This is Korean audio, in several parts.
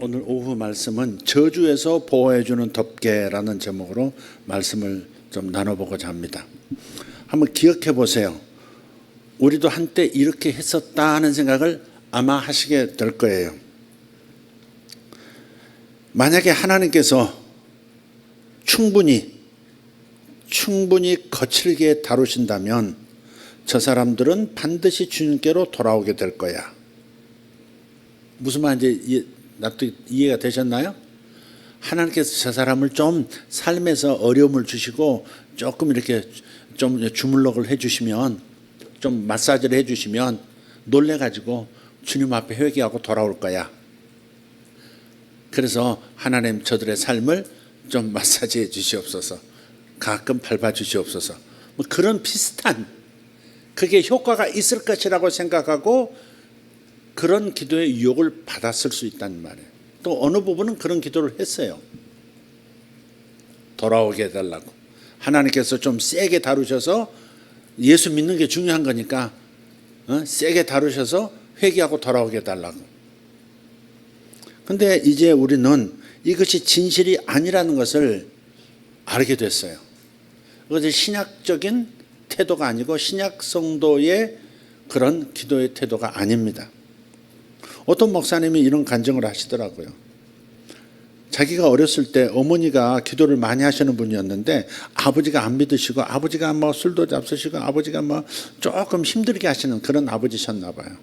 오늘 오후 말씀은 저주에서 보호해주는 덮개라는 제목으로 말씀을 좀 나눠보고자 합니다. 한번 기억해 보세요. 우리도 한때 이렇게 했었다 하는 생각을 아마 하시게 될 거예요. 만약에 하나님께서 충분히 거칠게 다루신다면 저 사람들은 반드시 주님께로 돌아오게 될 거야. 무슨 말인지 납득 이해가 되셨나요? 하나님께서 저 사람을 좀 삶에서 어려움을 주시고 조금 이렇게 좀 주물럭을 해주시면, 좀 마사지를 해주시면 놀래가지고 주님 앞에 회개하고 돌아올 거야. 그래서 하나님 저들의 삶을 좀 마사지해 주시옵소서, 가끔 밟아 주시옵소서, 뭐 그런 비슷한, 그게 효과가 있을 것이라고 생각하고 그런 기도의 유혹을 받았을 수 있다는 말이에요. 또 어느 부분은 그런 기도를 했어요. 돌아오게 해달라고. 하나님께서 좀 세게 다루셔서, 예수 믿는 게 중요한 거니까 세게 다루셔서 회개하고 돌아오게 해달라고. 근데 이제 우리는 이것이 진실이 아니라는 것을 알게 됐어요. 그것이 신약적인 태도가 아니고 신약 성도의 그런 기도의 태도가 아닙니다. 어떤 목사님이 이런 간증을 하시더라고요. 자기가 어렸을 때 어머니가 기도를 많이 하시는 분이었는데 아버지가 안 믿으시고, 아버지가 뭐 술도 잡수시고, 아버지가 뭐 조금 힘들게 하시는 그런 아버지셨나 봐요.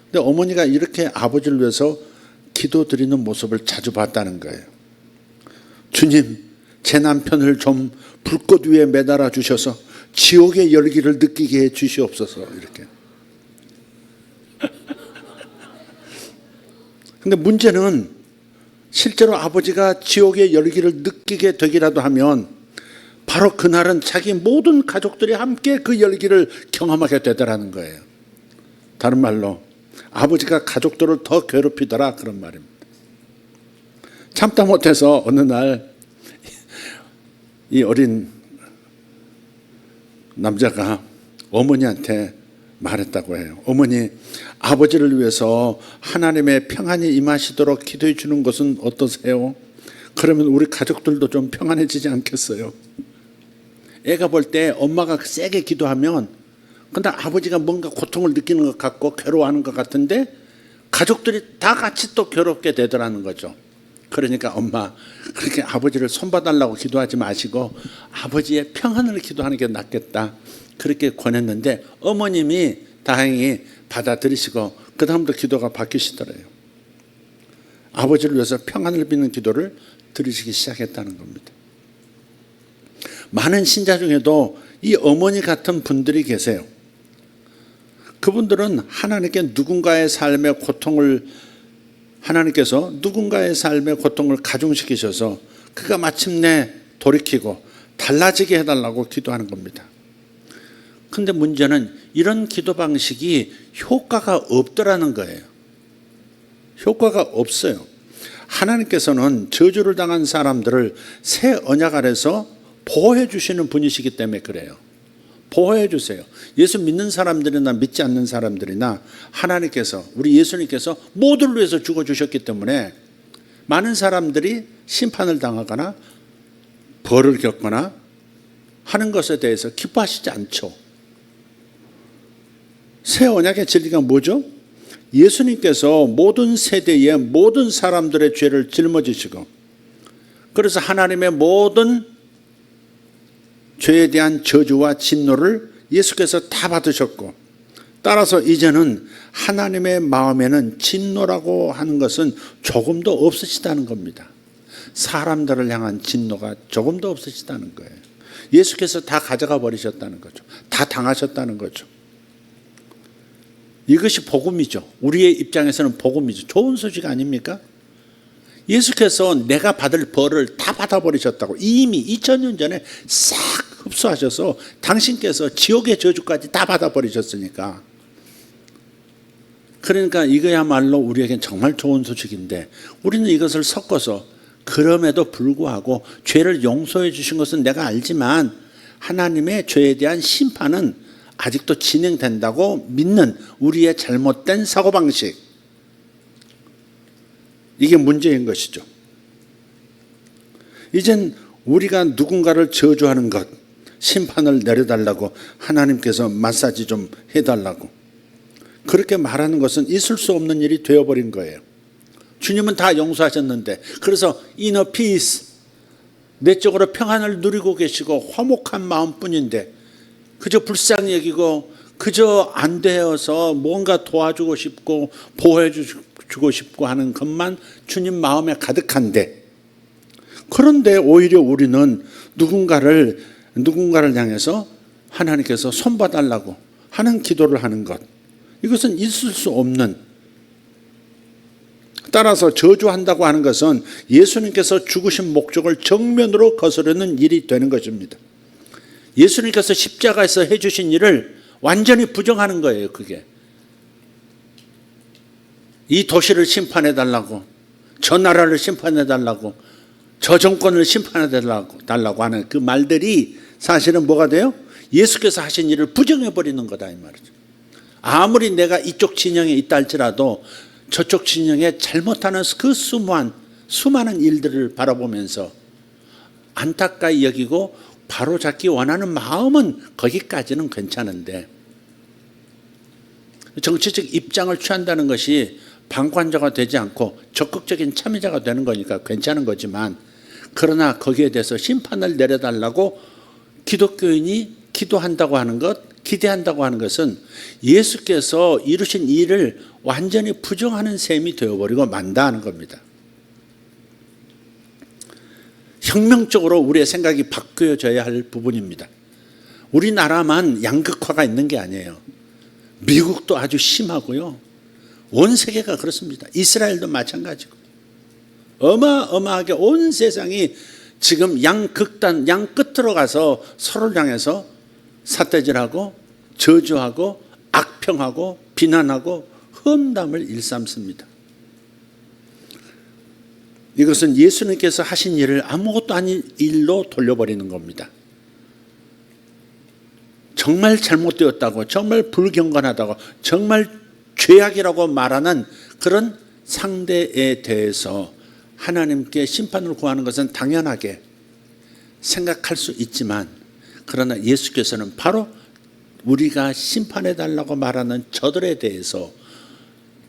근데 어머니가 이렇게 아버지를 위해서 기도 드리는 모습을 자주 봤다는 거예요. 주님, 제 남편을 좀 불꽃 위에 매달아 주셔서 지옥의 열기를 느끼게 해 주시옵소서. 이렇게. 근데 문제는 실제로 아버지가 지옥의 열기를 느끼게 되기라도 하면 바로 그날은 자기 모든 가족들이 함께 그 열기를 경험하게 되더라는 거예요. 다른 말로 아버지가 가족들을 더 괴롭히더라, 그런 말입니다. 참다 못해서 어느 날 이 어린 남자가 어머니한테 말했다고 해요. 어머니, 아버지를 위해서 하나님의 평안이 임하시도록 기도해 주는 것은 어떠세요? 그러면 우리 가족들도 좀 평안해지지 않겠어요? 애가 볼 때 엄마가 세게 기도하면 근데 아버지가 뭔가 고통을 느끼는 것 같고 괴로워하는 것 같은데 가족들이 다 같이 또 괴롭게 되더라는 거죠. 그러니까 엄마, 그렇게 아버지를 손봐달라고 기도하지 마시고 아버지의 평안을 기도하는 게 낫겠다, 그렇게 권했는데 어머님이 다행히 받아들이시고 그 다음부터 기도가 바뀌시더래요. 아버지를 위해서 평안을 비는 기도를 드리시기 시작했다는 겁니다. 많은 신자 중에도 이 어머니 같은 분들이 계세요. 그분들은 하나님께 누군가의 삶의 고통을, 하나님께서 누군가의 삶의 고통을 가중시키셔서 그가 마침내 돌이키고 달라지게 해달라고 기도하는 겁니다. 근데 문제는 이런 기도 방식이 효과가 없더라는 거예요. 효과가 없어요. 하나님께서는 저주를 당한 사람들을 새 언약 아래서 보호해 주시는 분이시기 때문에 그래요. 보호해 주세요. 예수 믿는 사람들이나 믿지 않는 사람들이나 하나님께서, 우리 예수님께서 모두를 위해서 죽어주셨기 때문에 많은 사람들이 심판을 당하거나 벌을 겪거나 하는 것에 대해서 기뻐하시지 않죠. 새 언약의 진리가 뭐죠? 예수님께서 모든 세대의 모든 사람들의 죄를 짊어지시고, 그래서 하나님의 모든 죄에 대한 저주와 진노를 예수께서 다 받으셨고, 따라서 이제는 하나님의 마음에는 진노라고 하는 것은 조금도 없으시다는 겁니다. 사람들을 향한 진노가 조금도 없으시다는 거예요. 예수께서 다 가져가 버리셨다는 거죠. 다 당하셨다는 거죠. 이것이 복음이죠. 우리의 입장에서는 복음이죠. 좋은 소식 아닙니까? 예수께서 내가 받을 벌을 다 받아버리셨다고, 이미 2000년 전에 싹 흡수하셔서 당신께서 지옥의 저주까지 다 받아버리셨으니까. 그러니까 이거야말로 우리에겐 정말 좋은 소식인데, 우리는 이것을 섞어서 그럼에도 불구하고 죄를 용서해 주신 것은 내가 알지만 하나님의 죄에 대한 심판은 아직도 진행된다고 믿는 우리의 잘못된 사고방식, 이게 문제인 것이죠. 이젠 우리가 누군가를 저주하는 것, 심판을 내려달라고, 하나님께서 마사지 좀 해달라고 그렇게 말하는 것은 있을 수 없는 일이 되어버린 거예요. 주님은 다 용서하셨는데, 그래서 inner peace, 내적으로 평안을 누리고 계시고 화목한 마음뿐인데 그저 불쌍히 여기고 그저 안 되어서 뭔가 도와주고 싶고 보호해 주고 싶고 하는 것만 주님 마음에 가득한데, 그런데 오히려 우리는 누군가를 향해서 하나님께서 손봐달라고 하는 기도를 하는 것, 이것은 있을 수 없는, 따라서 저주한다고 하는 것은 예수님께서 죽으신 목적을 정면으로 거스르는 일이 되는 것입니다. 예수님께서 십자가에서 해주신 일을 완전히 부정하는 거예요. 그게 이 도시를 심판해달라고, 저 나라를 심판해달라고, 저 정권을 심판해달라고 하는 그 말들이 사실은 뭐가 돼요? 예수께서 하신 일을 부정해버리는 거다 이 말이죠. 아무리 내가 이쪽 진영에 있다 할지라도 저쪽 진영에 잘못하는 그 수많은 일들을 바라보면서 안타까이 여기고 바로잡기 원하는 마음은 거기까지는 괜찮은데, 정치적 입장을 취한다는 것이 방관자가 되지 않고 적극적인 참여자가 되는 거니까 괜찮은 거지만, 그러나 거기에 대해서 심판을 내려달라고 기독교인이 기도한다고 하는 것, 기대한다고 하는 것은 예수께서 이루신 일을 완전히 부정하는 셈이 되어버리고 만다하는 겁니다. 혁명적으로 우리의 생각이 바뀌어져야 할 부분입니다. 우리나라만 양극화가 있는 게 아니에요. 미국도 아주 심하고요. 온 세계가 그렇습니다. 이스라엘도 마찬가지고. 어마어마하게 온 세상이 지금 양극단, 양 끝으로 가서 서로를 향해서 삿대질하고 저주하고 악평하고 비난하고 험담을 일삼습니다. 이것은 예수님께서 하신 일을 아무것도 아닌 일로 돌려버리는 겁니다. 정말 잘못되었다고, 정말 불경건하다고, 정말 죄악이라고 말하는 그런 상대에 대해서 하나님께 심판을 구하는 것은 당연하게 생각할 수 있지만, 그러나 예수께서는 바로 우리가 심판해달라고 말하는 저들에 대해서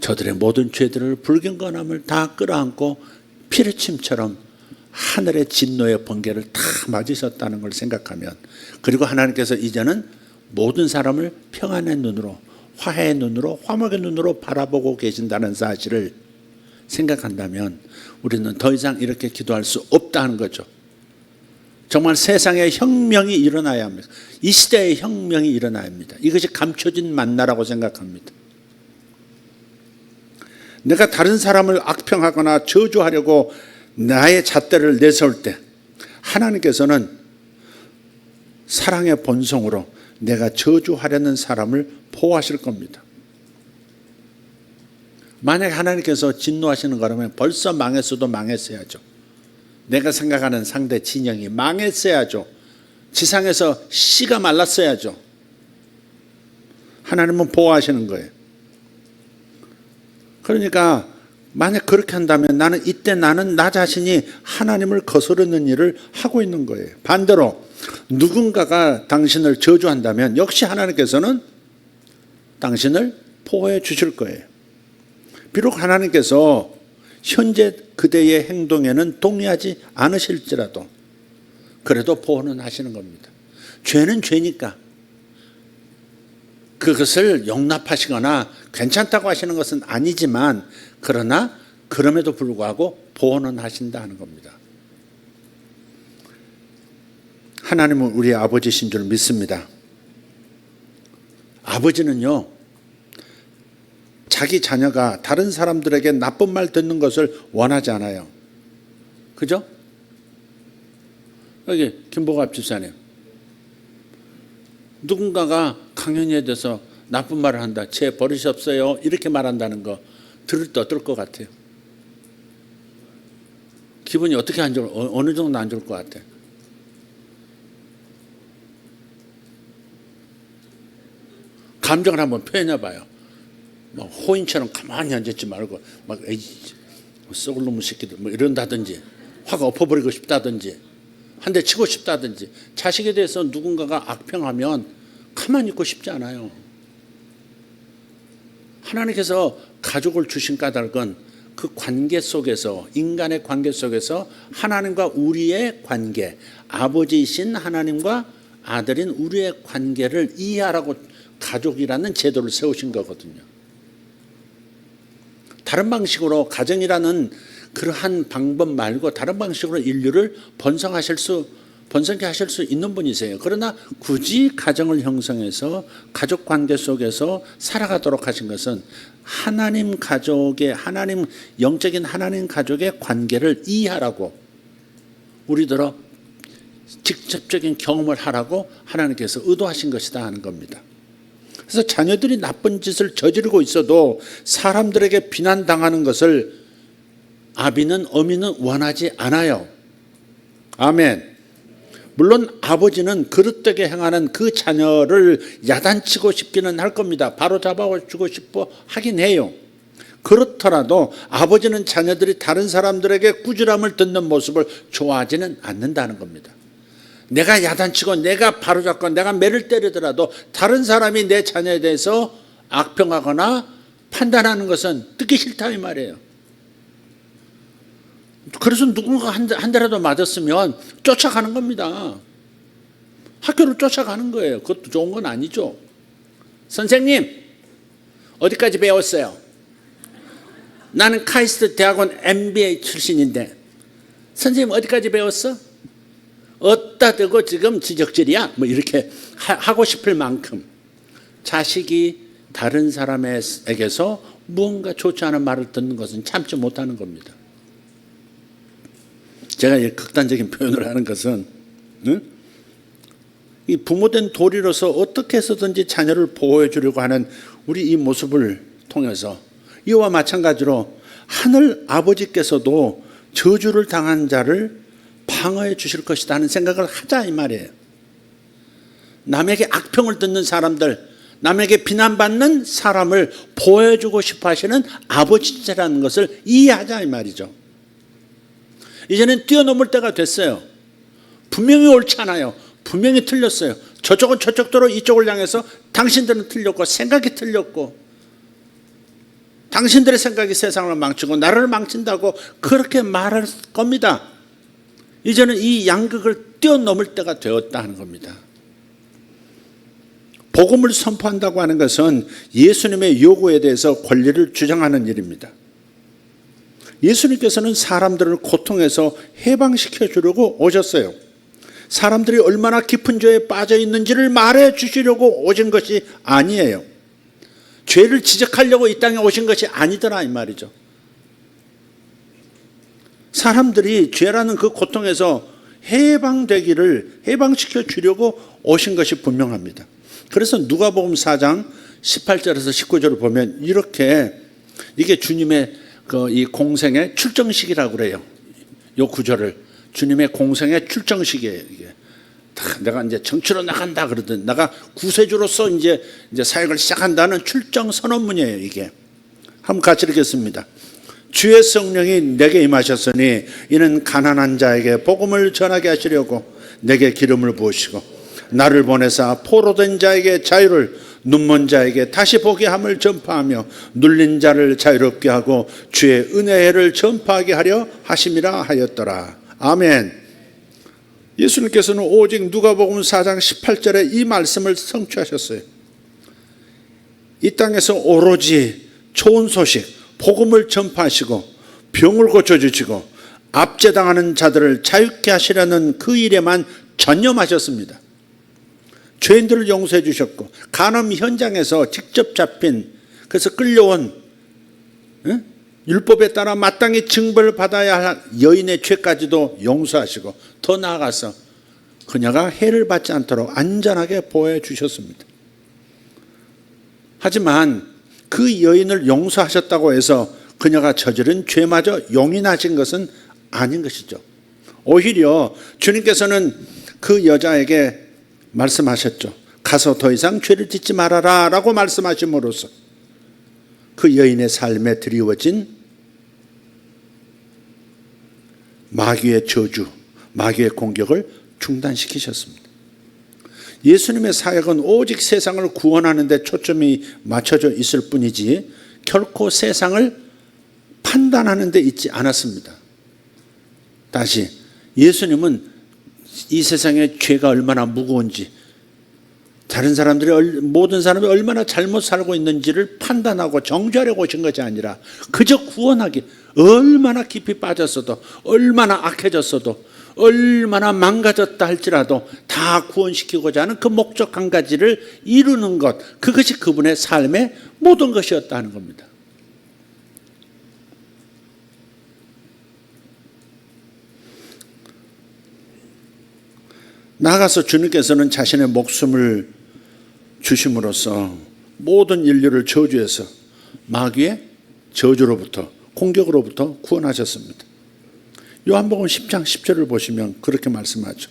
저들의 모든 죄들을, 불경건함을 다 끌어안고 피르침처럼 하늘의 진노의 번개를 다 맞으셨다는 걸 생각하면, 그리고 하나님께서 이제는 모든 사람을 평안의 눈으로, 화해의 눈으로, 화목의 눈으로 바라보고 계신다는 사실을 생각한다면 우리는 더 이상 이렇게 기도할 수 없다는 거죠. 정말 세상에 혁명이 일어나야 합니다. 이 시대에 혁명이 일어나야 합니다. 이것이 감춰진 만나라고 생각합니다. 내가 다른 사람을 악평하거나 저주하려고 나의 잣대를 내세울 때 하나님께서는 사랑의 본성으로 내가 저주하려는 사람을 보호하실 겁니다. 만약 하나님께서 진노하시는 거라면 벌써 망했어도 망했어야죠. 내가 생각하는 상대 진영이 망했어야죠. 지상에서 씨가 말랐어야죠. 하나님은 보호하시는 거예요. 그러니까 만약 그렇게 한다면 나는 나 자신이 하나님을 거스르는 일을 하고 있는 거예요. 반대로 누군가가 당신을 저주한다면 역시 하나님께서는 당신을 보호해 주실 거예요. 비록 하나님께서 현재 그대의 행동에는 동의하지 않으실지라도 그래도 보호는 하시는 겁니다. 죄는 죄니까 그것을 용납하시거나 괜찮다고 하시는 것은 아니지만, 그러나 그럼에도 불구하고 보호는 하신다 하는 겁니다. 하나님은 우리 아버지신 줄 믿습니다. 아버지는요, 자기 자녀가 다른 사람들에게 나쁜 말 듣는 것을 원하지 않아요. 그죠? 여기 김보갑 집사님, 누군가가 강연에 대해서 나쁜 말을 한다, 제 버릇이 없어요, 이렇게 말한다는 거 들을 때 어떨 것 같아요? 기분이 어떻게 안 좋을, 어느 정도 안 좋을 것 같아요? 감정을 한번 표현해 봐요. 막 호인처럼 가만히 앉았지 말고 막 에이 썩을 놈의 새끼들 뭐 이런다든지, 화가 엎어버리고 싶다든지, 한 대 치고 싶다든지. 자식에 대해서 누군가가 악평하면 가만히 있고 싶지 않아요. 하나님께서 가족을 주신 까닭은 그 관계 속에서, 인간의 관계 속에서 하나님과 우리의 관계, 아버지이신 하나님과 아들인 우리의 관계를 이해하라고 가족이라는 제도를 세우신 거거든요. 다른 방식으로 가정이라는 그러한 방법 말고 다른 방식으로 인류를 번성케 하실 수 있는 분이세요. 그러나 굳이 가정을 형성해서 가족 관계 속에서 살아가도록 하신 것은 하나님 가족의 영적인 하나님 가족의 관계를 이해하라고, 우리들어 직접적인 경험을 하라고 하나님께서 의도하신 것이다 하는 겁니다. 그래서 자녀들이 나쁜 짓을 저지르고 있어도 사람들에게 비난당하는 것을 아비는 어미는 원하지 않아요. 아멘. 물론 아버지는 그릇되게 행하는 그 자녀를 야단치고 싶기는 할 겁니다. 바로 잡아주고 싶어 하긴 해요. 그렇더라도 아버지는 자녀들이 다른 사람들에게 꾸지람을 듣는 모습을 좋아하지는 않는다는 겁니다. 내가 야단치고 내가 바로잡고 내가 매를 때리더라도 다른 사람이 내 자녀에 대해서 악평하거나 판단하는 것은 듣기 싫다 이 말이에요. 그래서 누군가 한 대라도 맞았으면 쫓아가는 겁니다. 학교를 쫓아가는 거예요. 그것도 좋은 건 아니죠. 선생님 어디까지 배웠어요? 나는 카이스트 대학원 MBA 출신인데 선생님 어디까지 배웠어? 어디다 대고 지금 지적질이야? 뭐 이렇게 하고 싶을 만큼 자식이 다른 사람에게서 무언가 좋지 않은 말을 듣는 것은 참지 못하는 겁니다. 제가 극단적인 표현을 하는 것은 이 부모된 도리로서 어떻게 해서든지 자녀를 보호해 주려고 하는 우리 이 모습을 통해서 이와 마찬가지로 하늘 아버지께서도 저주를 당한 자를 방어해 주실 것이다 하는 생각을 하자 이 말이에요. 남에게 악평을 듣는 사람들, 남에게 비난받는 사람을 보호해 주고 싶어 하시는 아버지라는 것을 이해하자 이 말이죠. 이제는 뛰어넘을 때가 됐어요. 분명히 옳지 않아요. 분명히 틀렸어요. 저쪽은 저쪽대로 이쪽을 향해서 당신들은 틀렸고 생각이 틀렸고 당신들의 생각이 세상을 망치고 나라를 망친다고 그렇게 말할 겁니다. 이제는 이 양극을 뛰어넘을 때가 되었다 하는 겁니다. 복음을 선포한다고 하는 것은 예수님의 요구에 대해서 권리를 주장하는 일입니다. 예수님께서는 사람들을 고통에서 해방시켜 주려고 오셨어요. 사람들이 얼마나 깊은 죄에 빠져 있는지를 말해 주시려고 오신 것이 아니에요. 죄를 지적하려고 이 땅에 오신 것이 아니더라 이 말이죠. 사람들이 죄라는 그 고통에서 해방시켜 주려고 오신 것이 분명합니다. 그래서 누가복음 4장 18절에서 19절을 보면 이게 주님의 이 공생의 출정식이라고 그래요. 이 구절을 주님의 공생의 출정식이에요. 이게 내가 이제 정치로 나간다 그러든 내가 구세주로서 이제 사역을 시작한다는 출정 선언문이에요. 이게 한번 같이 읽겠습니다. 주의 성령이 내게 임하셨으니 이는 가난한 자에게 복음을 전하게 하시려고 내게 기름을 부으시고 나를 보내사 포로된 자에게 자유를, 눈먼 자에게 다시 보게 함을 전파하며 눌린 자를 자유롭게 하고 주의 은혜를 전파하게 하려 하심이라 하였더라. 아멘. 예수님께서는 오직 누가복음 4장 18절에 이 말씀을 성취하셨어요. 이 땅에서 오로지 좋은 소식, 복음을 전파하시고 병을 고쳐주시고 압제당하는 자들을 자유케 하시려는 그 일에만 전념하셨습니다. 죄인들을 용서해 주셨고 간음 현장에서 직접 잡힌, 그래서 끌려온 율법에 따라 마땅히 징벌을 받아야 할 여인의 죄까지도 용서하시고 더 나아가서 그녀가 해를 받지 않도록 안전하게 보호해 주셨습니다. 하지만 그 여인을 용서하셨다고 해서 그녀가 저지른 죄마저 용인하신 것은 아닌 것이죠. 오히려 주님께서는 그 여자에게 말씀하셨죠. 가서 더 이상 죄를 짓지 말아라 라고 말씀하심으로써 그 여인의 삶에 드리워진 마귀의 저주, 마귀의 공격을 중단시키셨습니다. 예수님의 사역은 오직 세상을 구원하는 데 초점이 맞춰져 있을 뿐이지 결코 세상을 판단하는 데 있지 않았습니다. 다시 예수님은 이 세상의 죄가 얼마나 무거운지 다른 사람들이 모든 사람이 얼마나 잘못 살고 있는지를 판단하고 정죄하려고 오신 것이 아니라 그저 구원하기, 얼마나 깊이 빠졌어도, 얼마나 악해졌어도, 얼마나 망가졌다 할지라도 다 구원시키고자 하는 그 목적 한 가지를 이루는 것, 그것이 그분의 삶의 모든 것이었다 하는 겁니다. 나아가서 주님께서는 자신의 목숨을 주심으로써 모든 인류를 저주해서 마귀의 저주로부터, 공격으로부터 구원하셨습니다. 요한복음 10장 10절을 보시면 그렇게 말씀하죠.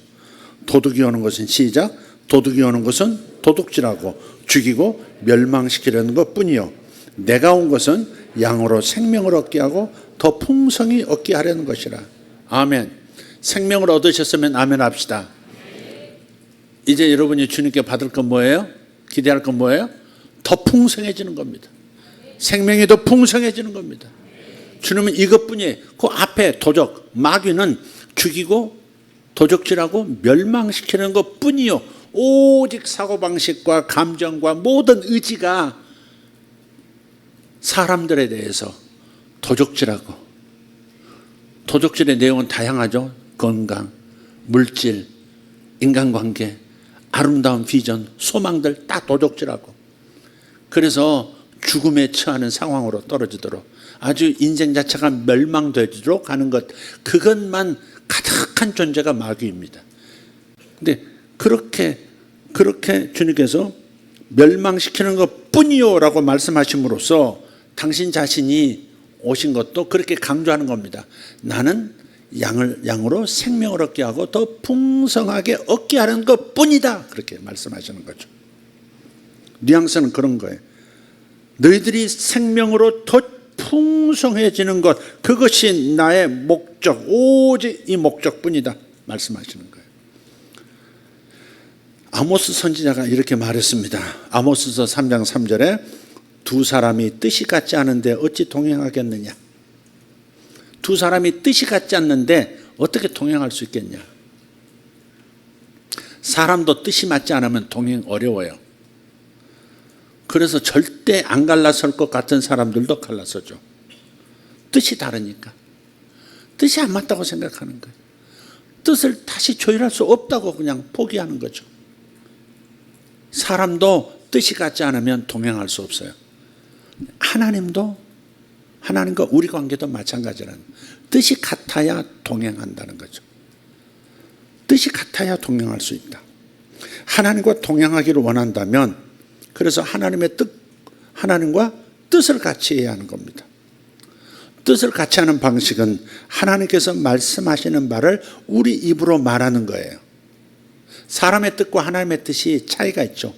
도둑이 오는 것은, 시작, 도둑이 오는 것은 도둑질하고 죽이고 멸망시키려는 것뿐이요 내가 온 것은 양으로 생명을 얻게 하고 더 풍성히 얻게 하려는 것이라. 아멘. 생명을 얻으셨으면 아멘 합시다. 이제 여러분이 주님께 받을 건 뭐예요? 기대할 건 뭐예요? 더 풍성해지는 겁니다. 생명이 더 풍성해지는 겁니다. 주님은 이것뿐이에요. 그 앞에 도적, 마귀는 죽이고 도적질하고 멸망시키는 것뿐이요 오직 사고방식과 감정과 모든 의지가 사람들에 대해서 도적질하고, 도적질의 내용은 다양하죠. 건강, 물질, 인간관계, 아름다운 비전, 소망들 다 도적질하고, 그래서 죽음에 처하는 상황으로 떨어지도록, 아주 인생 자체가 멸망되도록 하는 것, 그것만 가득한 존재가 마귀입니다. 근데 그렇게 주님께서 멸망시키는 것뿐이요 라고 말씀하심으로써 당신 자신이 오신 것도 그렇게 강조하는 겁니다. 나는 양으로 생명을 얻게 하고 더 풍성하게 얻게 하는 것뿐이다, 그렇게 말씀하시는 거죠. 뉘앙스는 그런 거예요. 너희들이 생명으로 더 풍성해지는 것, 그것이 나의 목적, 오직 이 목적뿐이다 말씀하시는 거예요. 아모스 선지자가 이렇게 말했습니다. 아모스서 3장 3절에 두 사람이 뜻이 같지 않은데 어찌 동행하겠느냐. 두 사람이 뜻이 같지 않는데 어떻게 동행할 수 있겠냐. 사람도 뜻이 맞지 않으면 동행 어려워요. 그래서 절대 안 갈라설 것 같은 사람들도 갈라서죠. 뜻이 다르니까. 뜻이 안 맞다고 생각하는 거예요. 뜻을 다시 조율할 수 없다고 그냥 포기하는 거죠. 사람도 뜻이 같지 않으면 동행할 수 없어요. 하나님과 우리 관계도 마찬가지라는, 뜻이 같아야 동행한다는 거죠. 뜻이 같아야 동행할 수 있다. 하나님과 동행하기를 원한다면, 그래서 하나님과 뜻을 같이 해야 하는 겁니다. 뜻을 같이 하는 방식은 하나님께서 말씀하시는 바를 우리 입으로 말하는 거예요. 사람의 뜻과 하나님의 뜻이 차이가 있죠.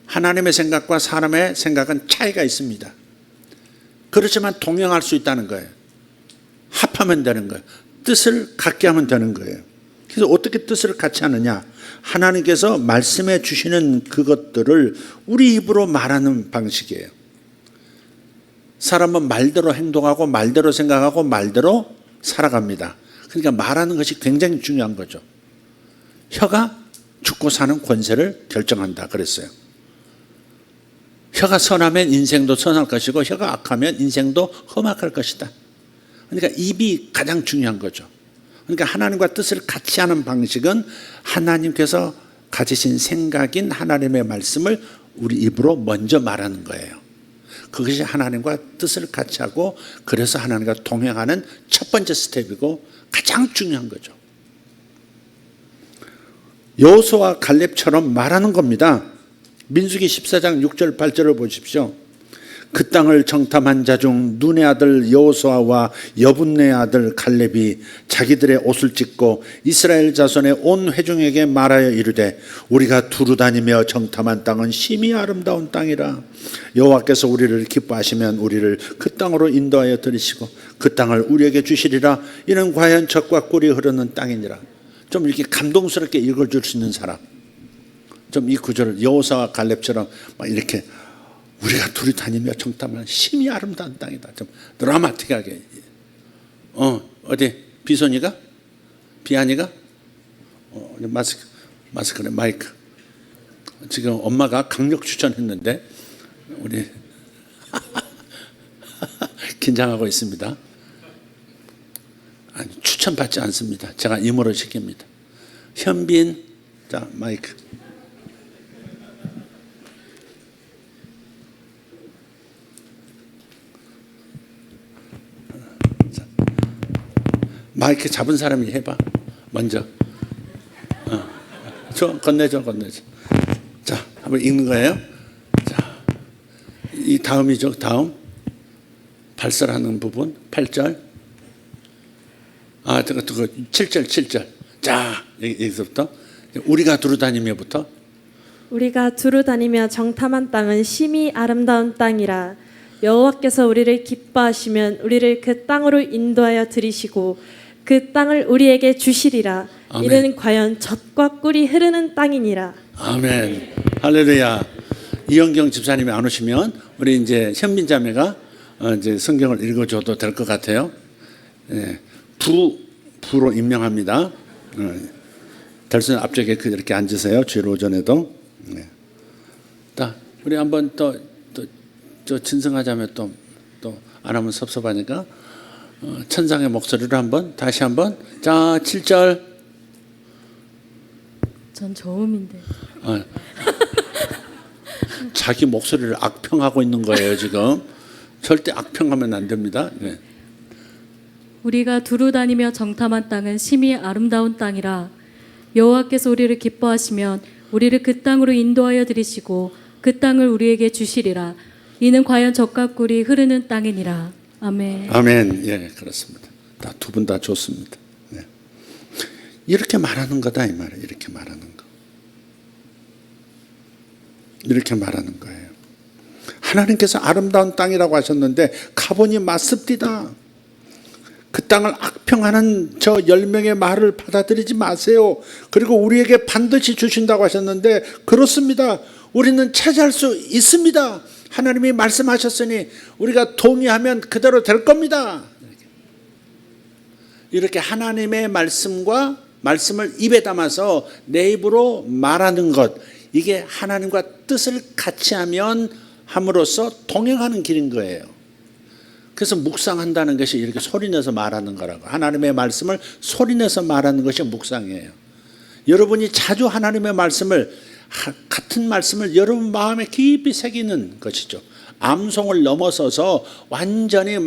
하나님의 생각과 사람의 생각은 차이가 있습니다. 그렇지만 동행할 수 있다는 거예요. 합하면 되는 거예요. 뜻을 같게 하면 되는 거예요. 그래서 어떻게 뜻을 같이 하느냐? 하나님께서 말씀해 주시는 그것들을 우리 입으로 말하는 방식이에요. 사람은 말대로 행동하고 말대로 생각하고 말대로 살아갑니다. 그러니까 말하는 것이 굉장히 중요한 거죠. 혀가 죽고 사는 권세를 결정한다 그랬어요. 혀가 선하면 인생도 선할 것이고 혀가 악하면 인생도 험악할 것이다. 그러니까 입이 가장 중요한 거죠. 그러니까 하나님과 뜻을 같이 하는 방식은 하나님께서 가지신 생각인 하나님의 말씀을 우리 입으로 먼저 말하는 거예요. 그것이 하나님과 뜻을 같이 하고, 그래서 하나님과 동행하는 첫 번째 스텝이고 가장 중요한 거죠. 여호수아와 갈렙처럼 말하는 겁니다. 민수기 14장 6절 8절을 보십시오. 그 땅을 정탐한 자 중 눈의 아들 여호수아와 여분네의 아들 갈렙이 자기들의 옷을 찢고 이스라엘 자손의 온 회중에게 말하여 이르되 우리가 두루 다니며 정탐한 땅은 심히 아름다운 땅이라. 여호와께서 우리를 기뻐하시면 우리를 그 땅으로 인도하여 들이시고 그 땅을 우리에게 주시리라. 이는 과연 젖과 꿀이 흐르는 땅이니라. 좀 이렇게 감동스럽게 읽어줄 수 있는 사람, 좀 이 구절을 여호수아와 갈렙처럼 막 이렇게 우리가 둘이 다니며 정탐하는 심히 아름다운 땅이다. 좀 드라마틱하게. 어디 비손이가? 비안이가? 마이크. 지금 엄마가 강력 추천했는데 우리 긴장하고 있습니다. 아니, 추천받지 않습니다. 제가 임으로 시킵니다. 현빈, 자 마이크. 자, 마이크 잡은 사람이 해봐. 먼저. 건네줘. 자, 한번 읽는 거예요. 자, 이 다음이죠. 다음 발설하는 부분 8절. 아, 그거 7절. 자, 여기서부터 우리가 두루 다니며부터. 우리가 두루 다니며 정탐한 땅은 심히 아름다운 땅이라. 여호와께서 우리를 기뻐하시면 우리를 그 땅으로 인도하여 들이시고 그 땅을 우리에게 주시리라. 아멘. 이는 과연 젖과 꿀이 흐르는 땅이니라. 아멘. 할렐루야. 이영경 집사님이 안 오시면 우리 이제 현빈 자매가 이제 성경을 읽어줘도 될 것 같아요. 예, 부로 임명합니다. 달순 앞쪽에 이렇게 앉으세요. 주일 오전에도. 네. 자, 우리 한번 또 진성하자면 또 안 하면 섭섭하니까 천상의 목소리로 한번 다시 한번. 자, 7절. 전 저음인데. 자기 목소리를 악평하고 있는 거예요 지금. 절대 악평하면 안 됩니다. 네. 우리가 두루 다니며 정탐한 땅은 심히 아름다운 땅이라. 여호와께서 우리를 기뻐하시면 우리를 그 땅으로 인도하여 들이시고 그 땅을 우리에게 주시리라. 이는 과연 젖과 꿀이 흐르는 땅이니라. 아멘. 아멘. 예, 그렇습니다. 두 분 다 좋습니다. 네. 이렇게 말하는 거다 이 말이에요. 이렇게 말하는 거. 이렇게 말하는 거예요. 하나님께서 아름다운 땅이라고 하셨는데 가보니 맞습디다. 그 땅을 악평하는 저 10명의 말을 받아들이지 마세요. 그리고 우리에게 반드시 주신다고 하셨는데 그렇습니다. 우리는 차지할 수 있습니다. 하나님이 말씀하셨으니 우리가 동의하면 그대로 될 겁니다. 이렇게 하나님의 말씀을 입에 담아서 내 입으로 말하는 것, 이게 하나님과 뜻을 같이 함으로써 동행하는 길인 거예요. 그래서 묵상한다는 것이 이렇게 소리내서 말하는 거라고. 하나님의 말씀을 소리내서 말하는 것이 묵상이에요. 여러분이 자주 하나님의 같은 말씀을 여러분 마음에 깊이 새기는 것이죠. 암송을 넘어서서 완전히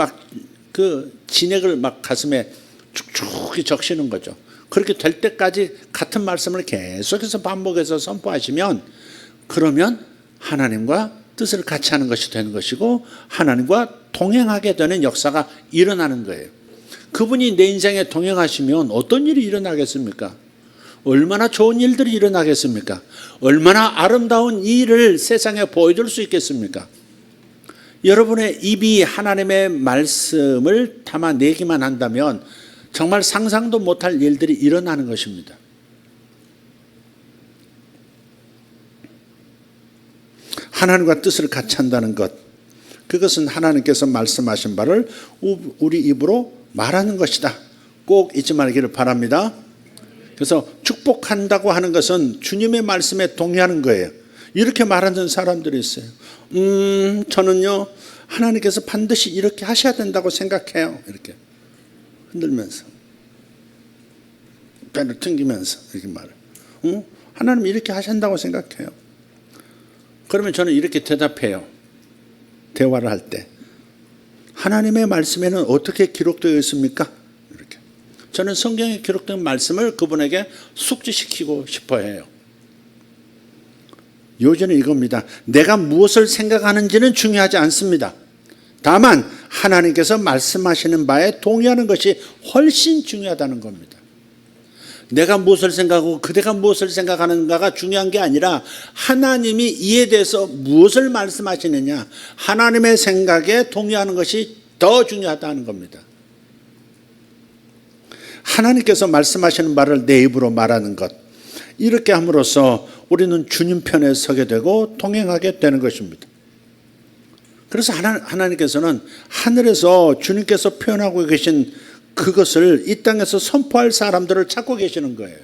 진액을 가슴에 축축히 적시는 거죠. 그렇게 될 때까지 같은 말씀을 계속해서 반복해서 선포하시면, 그러면 하나님과 뜻을 같이 하는 것이 되는 것이고 하나님과 동행하게 되는 역사가 일어나는 거예요. 그분이 내 인생에 동행하시면 어떤 일이 일어나겠습니까? 얼마나 좋은 일들이 일어나겠습니까? 얼마나 아름다운 일을 세상에 보여줄 수 있겠습니까? 여러분의 입이 하나님의 말씀을 담아내기만 한다면 정말 상상도 못할 일들이 일어나는 것입니다. 하나님과 뜻을 같이 한다는 것, 그것은 하나님께서 말씀하신 바를 우리 입으로 말하는 것이다. 꼭 잊지 말기를 바랍니다. 그래서 축복한다고 하는 것은 주님의 말씀에 동의하는 거예요. 이렇게 말하는 사람들이 있어요. 저는요 하나님께서 반드시 이렇게 하셔야 된다고 생각해요. 이렇게 흔들면서 배를 튕기면서 이렇게 말을. 하나님 이렇게 하신다고 생각해요. 그러면 저는 이렇게 대답해요. 대화를 할 때 하나님의 말씀에는 어떻게 기록되어 있습니까? 이렇게. 저는 성경에 기록된 말씀을 그분에게 숙지시키고 싶어 해요. 요지는 이겁니다. 내가 무엇을 생각하는지는 중요하지 않습니다. 다만 하나님께서 말씀하시는 바에 동의하는 것이 훨씬 중요하다는 겁니다. 내가 무엇을 생각하고 그대가 무엇을 생각하는가가 중요한 게 아니라 하나님이 이에 대해서 무엇을 말씀하시느냐, 하나님의 생각에 동의하는 것이 더 중요하다는 겁니다. 하나님께서 말씀하시는 바를 내 입으로 말하는 것, 이렇게 함으로써 우리는 주님 편에 서게 되고 동행하게 되는 것입니다. 그래서 하나님께서는 하늘에서 주님께서 표현하고 계신 그것을 이 땅에서 선포할 사람들을 찾고 계시는 거예요.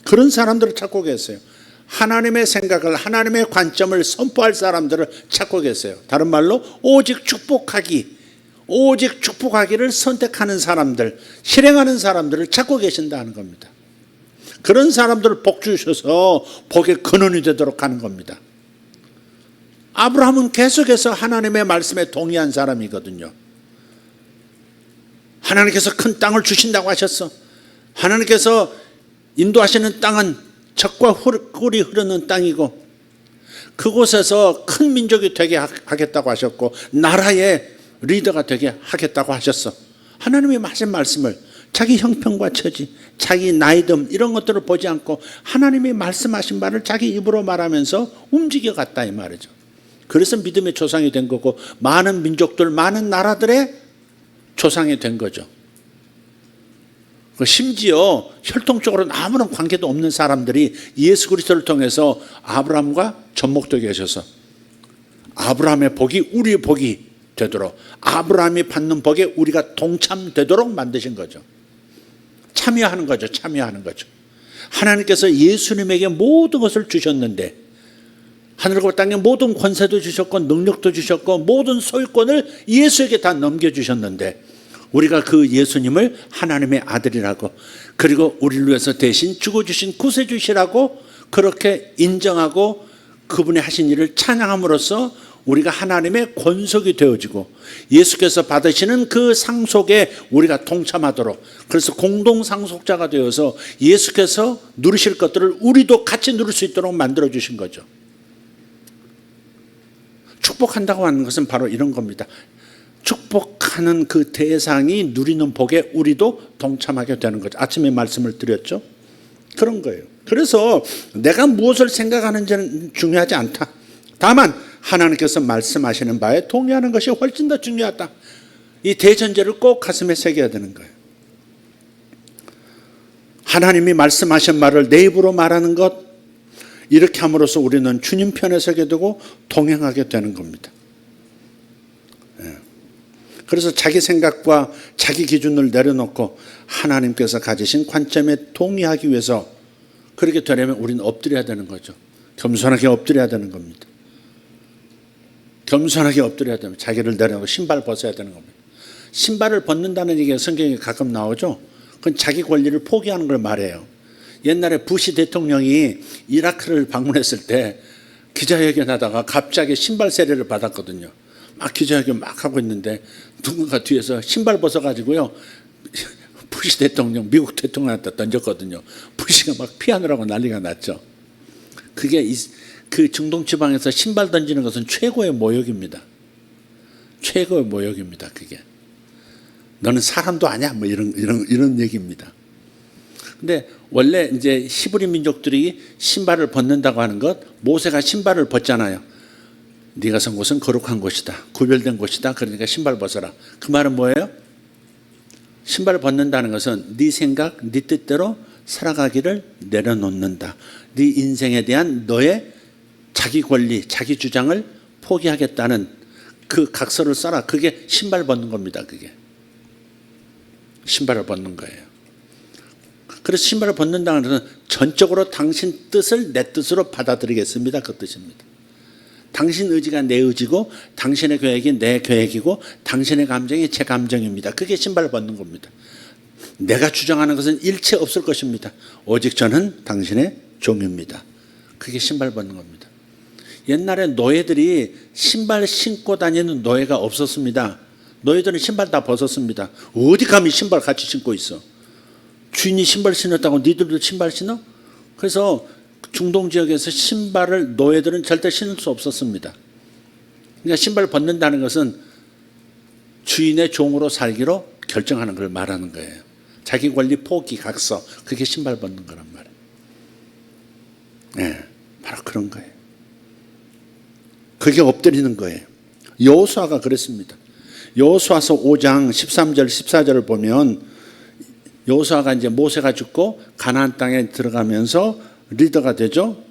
그런 사람들을 찾고 계세요. 하나님의 생각을, 하나님의 관점을 선포할 사람들을 찾고 계세요. 다른 말로 오직 축복하기를 선택하는 사람들, 실행하는 사람들을 찾고 계신다는 겁니다. 그런 사람들을 복 주셔서 복의 근원이 되도록 하는 겁니다. 아브라함은 계속해서 하나님의 말씀에 동의한 사람이거든요. 하나님께서 큰 땅을 주신다고 하셨어. 하나님께서 인도하시는 땅은 젖과 꿀이 흐르는 땅이고 그곳에서 큰 민족이 되게 하겠다고 하셨고 나라의 리더가 되게 하겠다고 하셨어. 하나님이 하신 말씀을 자기 형편과 처지, 자기 나이듦 이런 것들을 보지 않고 하나님이 말씀하신 말을 자기 입으로 말하면서 움직여갔다 이 말이죠. 그래서 믿음의 조상이 된 거고 많은 민족들, 많은 나라들의 조상이 된 거죠. 심지어 혈통적으로는 아무런 관계도 없는 사람들이 예수 그리스도를 통해서 아브라함과 접목되게 하셔서 아브라함의 복이 우리의 복이 되도록, 아브라함이 받는 복에 우리가 동참되도록 만드신 거죠. 참여하는 거죠. 하나님께서 예수님에게 모든 것을 주셨는데 하늘과 땅의 모든 권세도 주셨고 능력도 주셨고 모든 소유권을 예수에게 다 넘겨주셨는데 우리가 그 예수님을 하나님의 아들이라고, 그리고 우리를 위해서 대신 죽어주신 구세주시라고 그렇게 인정하고 그분의 하신 일을 찬양함으로써 우리가 하나님의 권속이 되어지고 예수께서 받으시는 그 상속에 우리가 동참하도록, 그래서 공동상속자가 되어서 예수께서 누리실 것들을 우리도 같이 누릴 수 있도록 만들어주신 거죠. 축복한다고 하는 것은 바로 이런 겁니다. 축복하는 그 대상이 누리는 복에 우리도 동참하게 되는 거죠. 아침에 말씀을 드렸죠. 그런 거예요. 그래서 내가 무엇을 생각하는지는 중요하지 않다. 다만 하나님께서 말씀하시는 바에 동의하는 것이 훨씬 더 중요하다. 이 대전제를 꼭 가슴에 새겨야 되는 거예요. 하나님이 말씀하신 말을 내 입으로 말하는 것, 이렇게 함으로써 우리는 주님 편에 서게 되고 동행하게 되는 겁니다. 그래서 자기 생각과 자기 기준을 내려놓고 하나님께서 가지신 관점에 동의하기 위해서 그렇게 되려면 우리는 엎드려야 되는 거죠. 겸손하게 엎드려야 되는 겁니다. 겸손하게 엎드려야 되면 자기를 내려놓고 신발 벗어야 되는 겁니다. 신발을 벗는다는 얘기가 성경에 가끔 나오죠. 그건 자기 권리를 포기하는 걸 말해요. 옛날에 부시 대통령이 이라크를 방문했을 때 기자회견 하다가 갑자기 신발 세례를 받았거든요. 막 기자회견 막 하고 있는데 누군가 뒤에서 신발 벗어가지고요 부시 대통령, 미국 대통령한테 던졌거든요. 부시가 막 피하느라고 난리가 났죠. 그게 그 중동 지방에서 신발 던지는 것은 최고의 모욕입니다. 최고의 모욕입니다. 그게 너는 사람도 아니야 뭐 이런 얘기입니다. 근데 원래 이제 히브리 민족들이 신발을 벗는다고 하는 것, 모세가 신발을 벗잖아요. 네가 선 곳은 거룩한 곳이다, 구별된 곳이다, 그러니까 신발 벗어라. 그 말은 뭐예요? 신발을 벗는다는 것은 네 생각, 네 뜻대로 살아가기를 내려놓는다. 네 인생에 대한 너의 자기 권리, 자기 주장을 포기하겠다는 그 각서를 써라. 그게 신발 벗는 겁니다. 그게 신발을 벗는 거예요. 그래서 신발을 벗는다는 것은 전적으로 당신 뜻을 내 뜻으로 받아들이겠습니다. 그 뜻입니다. 당신 의지가 내 의지고 당신의 계획이 내 계획이고 당신의 감정이 제 감정입니다. 그게 신발을 벗는 겁니다. 내가 주장하는 것은 일체 없을 것입니다. 오직 저는 당신의 종입니다. 그게 신발 벗는 겁니다. 옛날에 노예들이 신발 신고 다니는 노예가 없었습니다. 노예들은 신발 다 벗었습니다. 어디 감히 신발 같이 신고 있어. 주인이 신발 신었다고 니들도 신발 신어? 그래서 중동 지역에서 신발을 노예들은 절대 신을 수 없었습니다. 그러니까 신발을 벗는다는 것은 주인의 종으로 살기로 결정하는 걸 말하는 거예요. 자기 권리 포기, 각서, 그게 신발 벗는 거란 말이에요. 네, 바로 그런 거예요. 그게 엎드리는 거예요. 여호수아가 그랬습니다. 여호수아서 5장 13절 14절을 보면 여호수아가 이제 모세가 죽고 가나안 땅에 들어가면서 리더가 되죠.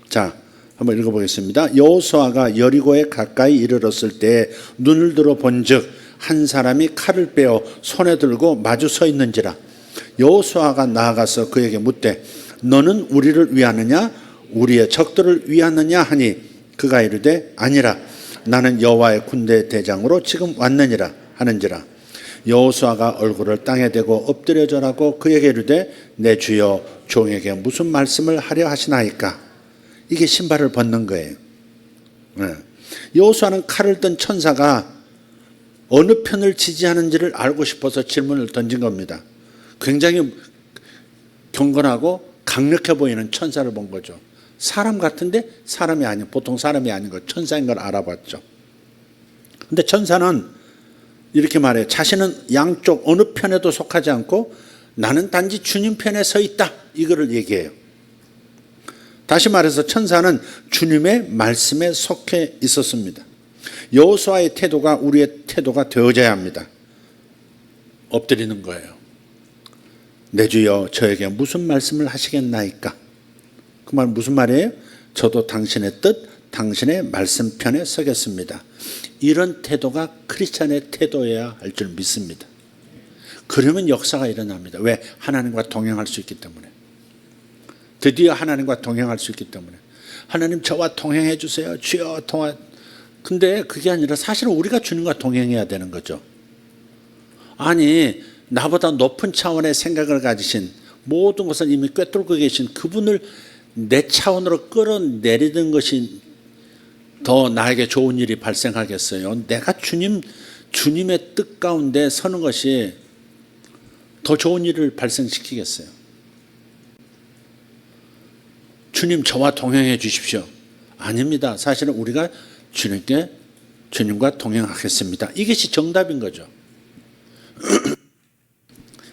자, 한번 읽어보겠습니다. 여호수아가 여리고에 가까이 이르렀을 때 눈을 들어 본즉 한 사람이 칼을 빼어 손에 들고 마주 서 있는지라. 여호수아가 나아가서 그에게 묻되 너는 우리를 위하느냐 우리의 적들을 위하느냐 하니 그가 이르되 아니라 나는 여호와의 군대 대장으로 지금 왔느니라 하는지라. 여호수아가 얼굴을 땅에 대고 엎드려 절하고 그에게 이르되 내 주여 종에게 무슨 말씀을 하려 하시나이까. 이게 신발을 벗는 거예요. 여호수아는 칼을 든 천사가 어느 편을 지지하는지를 알고 싶어서 질문을 던진 겁니다. 굉장히 경건하고 강력해 보이는 천사를 본 거죠. 사람 같은데 사람이 아닌, 보통 사람이 아닌 거, 천사인 걸 알아봤죠. 근데 천사는 이렇게 말해요. 자신은 양쪽 어느 편에도 속하지 않고 나는 단지 주님 편에 서 있다, 이거를 얘기해요. 다시 말해서 천사는 주님의 말씀에 속해 있었습니다. 여호수아의 태도가 우리의 태도가 되어져야 합니다. 엎드리는 거예요. 내 주여 저에게 무슨 말씀을 하시겠나이까. 그 말 무슨 말이에요? 저도 당신의 뜻, 당신의 말씀 편에 서겠습니다. 이런 태도가 크리스찬의 태도여야 할 줄 믿습니다. 그러면 역사가 일어납니다. 왜? 하나님과 동행할 수 있기 때문에. 드디어 하나님과 동행할 수 있기 때문에. 하나님 저와 동행해 주세요. 주여 동행. 근데 그게 아니라 사실은 우리가 주님과 동행해야 되는 거죠. 아니 나보다 높은 차원의 생각을 가지신, 모든 것을 이미 꿰뚫고 계신 그분을 내 차원으로 끌어내리는 것이 더 나에게 좋은 일이 발생하겠어요? 내가 주님의 뜻 가운데 서는 것이 더 좋은 일을 발생시키겠어요? 주님 저와 동행해 주십시오. 아닙니다. 사실은 우리가 주님과 동행하겠습니다. 이것이 정답인 거죠.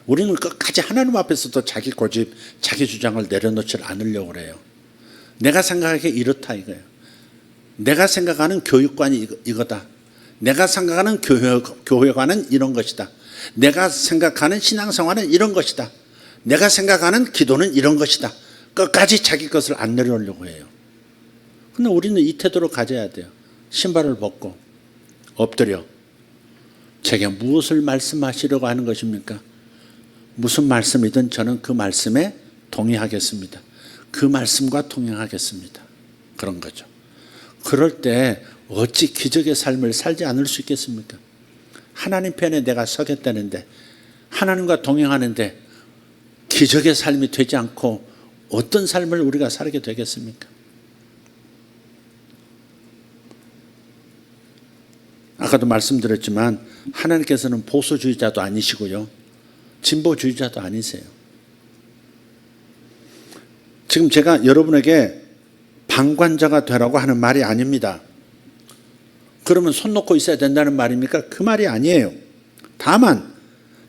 우리는 끝까지 하나님 앞에서도 자기 고집, 자기 주장을 내려놓지 않으려고 그래요. 내가 생각하기에 이렇다 이거예요. 내가 생각하는 교육관이 이거다. 내가 생각하는 교회관은 이런 것이다. 내가 생각하는 신앙생활은 이런 것이다. 내가 생각하는 기도는 이런 것이다. 끝까지 자기 것을 안 내려오려고 해요. 근데 우리는 이 태도로 가져야 돼요. 신발을 벗고 엎드려 제게 무엇을 말씀하시려고 하는 것입니까? 무슨 말씀이든 저는 그 말씀에 동의하겠습니다. 그 말씀과 동행하겠습니다. 그런 거죠. 그럴 때 어찌 기적의 삶을 살지 않을 수 있겠습니까? 하나님 편에 내가 서겠다는데, 하나님과 동행하는데 기적의 삶이 되지 않고 어떤 삶을 우리가 살게 되겠습니까? 아까도 말씀드렸지만 하나님께서는 보수주의자도 아니시고요, 진보주의자도 아니세요. 지금 제가 여러분에게 방관자가 되라고 하는 말이 아닙니다. 그러면 손 놓고 있어야 된다는 말입니까? 그 말이 아니에요. 다만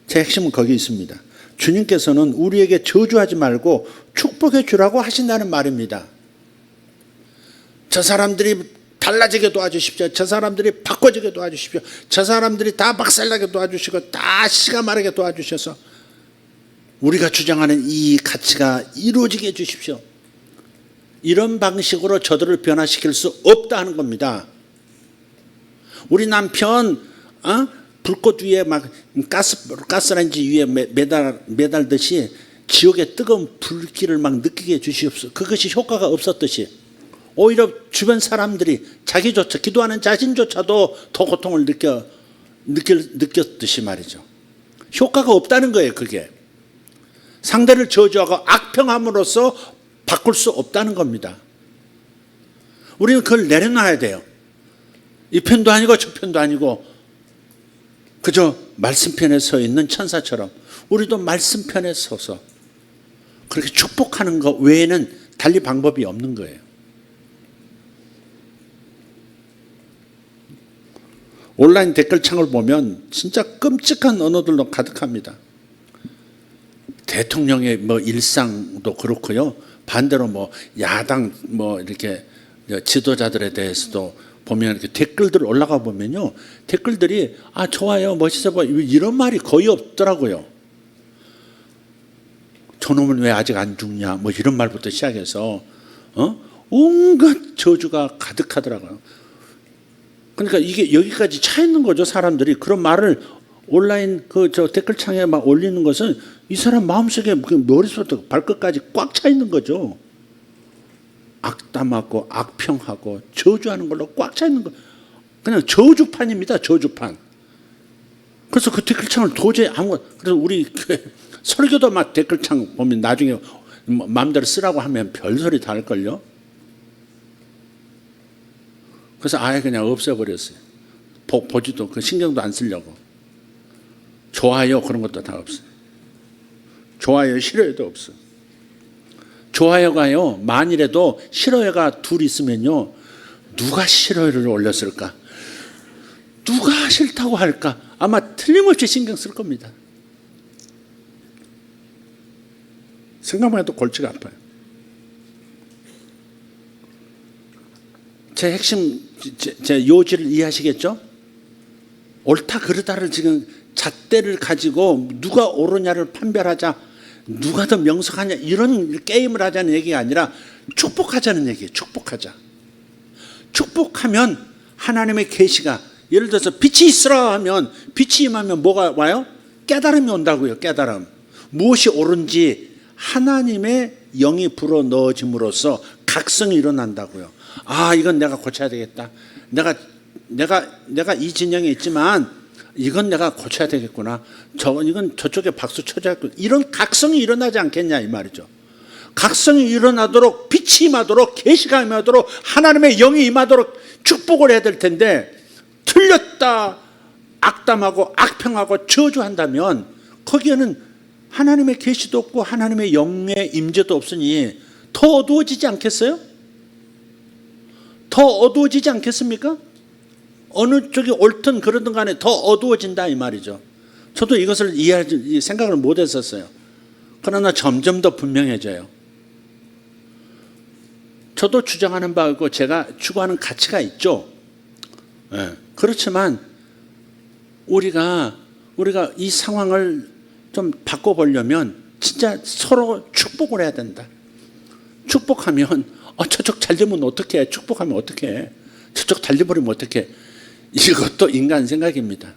제 핵심은 거기 있습니다. 주님께서는 우리에게 저주하지 말고 축복해 주라고 하신다는 말입니다. 저 사람들이 달라지게 도와주십시오. 저 사람들이 바꿔지게 도와주십시오. 저 사람들이 다 박살나게 도와주시고 다 씨가 마르게 도와주셔서 우리가 주장하는 이 가치가 이루어지게 해주십시오. 이런 방식으로 저들을 변화시킬 수 없다 하는 겁니다. 우리 남편 불꽃 위에 막 가스레인지 위에 매달듯이 지옥의 뜨거운 불길을 막 느끼게 해주시옵소서. 그것이 효과가 없었듯이 오히려 주변 사람들이 자기조차, 기도하는 자신조차도 더 고통을 느꼈듯이 말이죠. 효과가 없다는 거예요. 그게 상대를 저주하고 악평함으로써 바꿀 수 없다는 겁니다. 우리는 그걸 내려놔야 돼요. 이 편도 아니고 저 편도 아니고 그저 말씀 편에 서 있는 천사처럼 우리도 말씀 편에 서서 그렇게 축복하는 것 외에는 달리 방법이 없는 거예요. 온라인 댓글창을 보면 진짜 끔찍한 언어들로 가득합니다. 대통령의 일상도 그렇고요. 반대로 야당 이렇게 지도자들에 대해서도 보면 이렇게 댓글들 올라가 보면요, 댓글들이 좋아요, 멋있어 보여, 이런 말이 거의 없더라고요. 저놈은 왜 아직 안 죽냐, 이런 말부터 시작해서 온갖 저주가 가득하더라고요. 그러니까 이게 여기까지 차 있는 거죠. 사람들이 그런 말을 온라인 그 저 댓글창에 막 올리는 것은 이 사람 마음속에 그 머리부터 발끝까지 꽉 차 있는 거죠. 악담하고 악평하고 저주하는 걸로 꽉 차 있는 거. 그냥 저주판입니다. 저주판. 그래서 그 댓글창을 도저히 아무것도, 그래서 우리 설교도 막 댓글창 보면 나중에 마음대로 쓰라고 하면 별소리 다 할걸요. 그래서 아예 그냥 없애버렸어요. 보지도 그 신경도 안 쓰려고. 좋아요 그런 것도 다 없어요. 좋아요 싫어요도 없어. 좋아요가요 만일에도 싫어요가 둘 있으면요 누가 싫어요를 올렸을까? 누가 싫다고 할까? 아마 틀림없이 신경 쓸 겁니다. 생각만 해도 골치가 아파요. 제 핵심, 제 요지를 이해하시겠죠? 옳다 그르다를 지금 잣대를 가지고 누가 옳으냐를 판별하자, 누가 더 명석하냐 이런 게임을 하자는 얘기가 아니라 축복하자는 얘기예요. 축복하자. 축복하면 하나님의 계시가, 예를 들어서 빛이 있으라 하면 빛이 임하면 뭐가 와요? 깨달음이 온다고요. 깨달음. 무엇이 옳은지 하나님의 영이 불어 넣어짐으로써 각성이 일어난다고요. 아, 이건 내가 고쳐야 되겠다. 내가 이 진영에 있지만 이건 내가 고쳐야 되겠구나. 이건 저쪽에 박수 쳐줘야겠구나. 이런 각성이 일어나지 않겠냐 이 말이죠. 각성이 일어나도록 빛이 임하도록 계시가 임하도록 하나님의 영이 임하도록 축복을 해야 될 텐데 틀렸다 악담하고 악평하고 저주한다면 거기에는 하나님의 계시도 없고 하나님의 영의 임재도 없으니 더 어두워지지 않겠어요? 더 어두워지지 않겠습니까? 어느 쪽이 옳든 그러든 간에 더 어두워진다 이 말이죠. 저도 이것을 이해할 생각을 못 했었어요. 그러나 점점 더 분명해져요. 저도 주장하는 바고 제가 추구하는 가치가 있죠. 네. 그렇지만 우리가 이 상황을 좀 바꿔보려면 진짜 서로 축복을 해야 된다. 축복하면 저쪽 잘 되면 어떡해. 축복하면 어떡해. 저쪽 달려버리면 어떡해. 이것도 인간 생각입니다.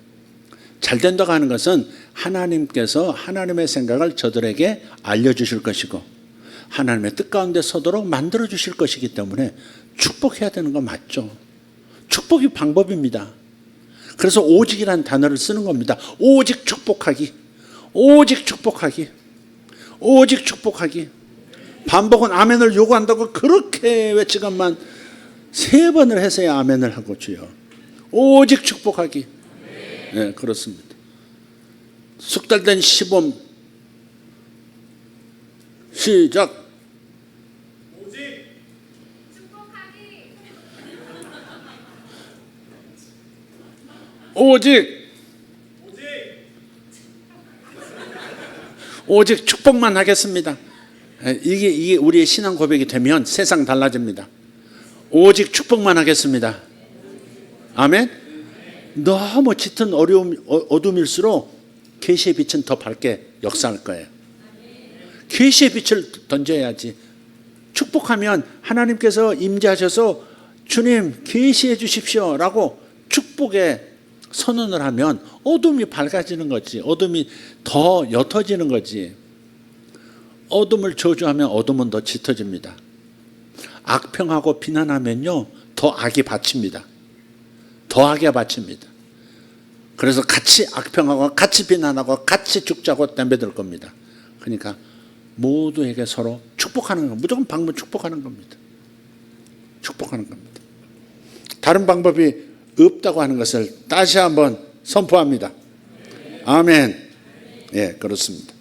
잘 된다고 하는 것은 하나님께서 하나님의 생각을 저들에게 알려주실 것이고 하나님의 뜻 가운데 서도록 만들어주실 것이기 때문에 축복해야 되는 거 맞죠. 축복이 방법입니다. 그래서 오직이라는 단어를 쓰는 겁니다. 오직 축복하기. 오직 축복하기. 오직 축복하기. 반복은 아멘을 요구한다고 그렇게 외치건만 3번을 해서야 아멘을 하고 주여. 오직 축복하기. 네, 그렇습니다. 숙달된 시범 시작. 오직 축복하기. 오직 축복만 하겠습니다. 이게 우리의 신앙 고백이 되면 세상 달라집니다. 오직 축복만 하겠습니다. 아멘. 너무 짙은 어둠일수록 계시의 빛은 더 밝게 역사할 거예요. 계시의 빛을 던져야지. 축복하면 하나님께서 임재하셔서 주님 계시해 주십시오라고 축복의 선언을 하면 어둠이 밝아지는 거지. 어둠이 더 옅어지는 거지. 어둠을 저주하면 어둠은 더 짙어집니다. 악평하고 비난하면요 더 악이 받칩니다. 더 악이 받칩니다. 그래서 같이 악평하고 같이 비난하고 같이 죽자고 덤벼들 겁니다. 그러니까 모두에게 서로 축복하는 거, 무조건 방법 축복하는 겁니다. 축복하는 겁니다. 다른 방법이 없다고 하는 것을 다시 한번 선포합니다. 아멘. 예, 그렇습니다.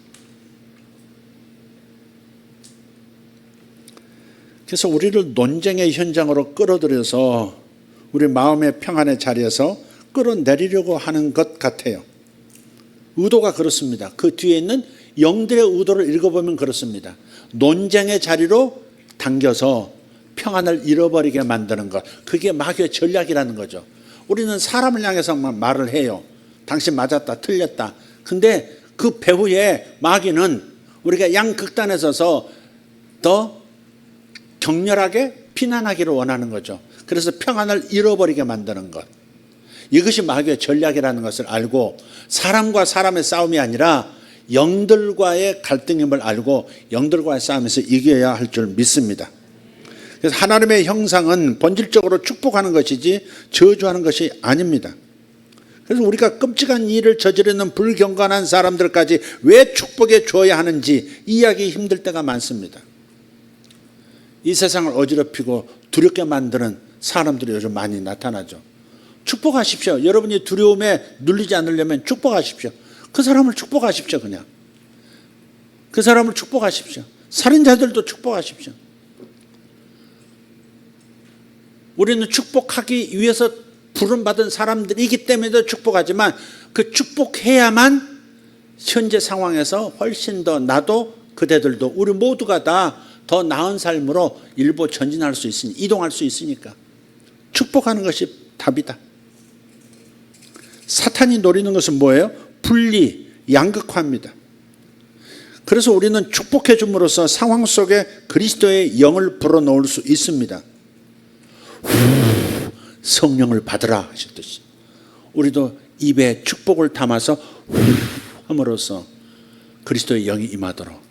그래서 우리를 논쟁의 현장으로 끌어들여서 우리 마음의 평안의 자리에서 끌어내리려고 하는 것 같아요. 의도가 그렇습니다. 그 뒤에 있는 영들의 의도를 읽어보면 그렇습니다. 논쟁의 자리로 당겨서 평안을 잃어버리게 만드는 것. 그게 마귀의 전략이라는 거죠. 우리는 사람을 향해서만 말을 해요. 당신 맞았다, 틀렸다. 근데 그 배후에 마귀는 우리가 양극단에 서서 더 격렬하게 비난하기를 원하는 거죠. 그래서 평안을 잃어버리게 만드는 것. 이것이 마귀의 전략이라는 것을 알고 사람과 사람의 싸움이 아니라 영들과의 갈등임을 알고 영들과의 싸움에서 이겨야 할 줄 믿습니다. 그래서 하나님의 형상은 본질적으로 축복하는 것이지 저주하는 것이 아닙니다. 그래서 우리가 끔찍한 일을 저지르는 불경건한 사람들까지 왜 축복해 줘야 하는지 이해하기 힘들 때가 많습니다. 이 세상을 어지럽히고 두렵게 만드는 사람들이 요즘 많이 나타나죠. 축복하십시오. 여러분이 두려움에 눌리지 않으려면 축복하십시오. 그 사람을 축복하십시오. 그냥 그 사람을 축복하십시오. 살인자들도 축복하십시오. 우리는 축복하기 위해서 부름받은 사람들이기 때문에 축복하지만 그 축복해야만 현재 상황에서 훨씬 더 나도 그대들도 우리 모두가 다 더 나은 삶으로 일부 전진할 수 있으니 이동할 수 있으니까 축복하는 것이 답이다. 사탄이 노리는 것은 뭐예요? 분리, 양극화입니다. 그래서 우리는 축복해 줌으로써 상황 속에 그리스도의 영을 불어넣을 수 있습니다. 성령을 받으라 하셨듯이 우리도 입에 축복을 담아서 함으로써 그리스도의 영이 임하도록,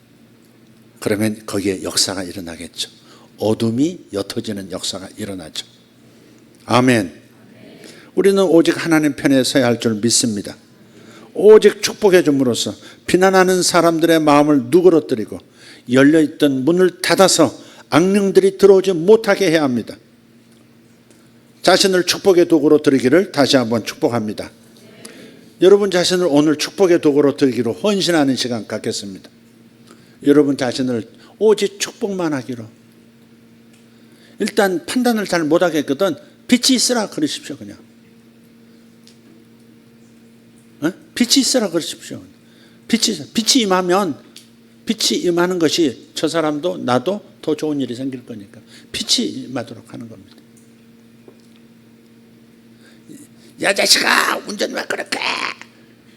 그러면 거기에 역사가 일어나겠죠. 어둠이 옅어지는 역사가 일어나죠. 아멘. 우리는 오직 하나님 편에 서야 할 줄 믿습니다. 오직 축복해 줌으로써 비난하는 사람들의 마음을 누그러뜨리고 열려있던 문을 닫아서 악령들이 들어오지 못하게 해야 합니다. 자신을 축복의 도구로 드리기를 다시 한번 축복합니다. 여러분 자신을 오늘 축복의 도구로 드리기로 헌신하는 시간 갖겠습니다. 여러분 자신을 오직 축복만 하기로. 일단 판단을 잘 못하겠거든 빛이 있으라 그러십시오. 그냥 빛이 있으라 그러십시오. 빛이 임하면, 빛이 임하는 것이 저 사람도 나도 더 좋은 일이 생길 거니까 빛이 임하도록 하는 겁니다. 야 자식아 운전 왜 그렇게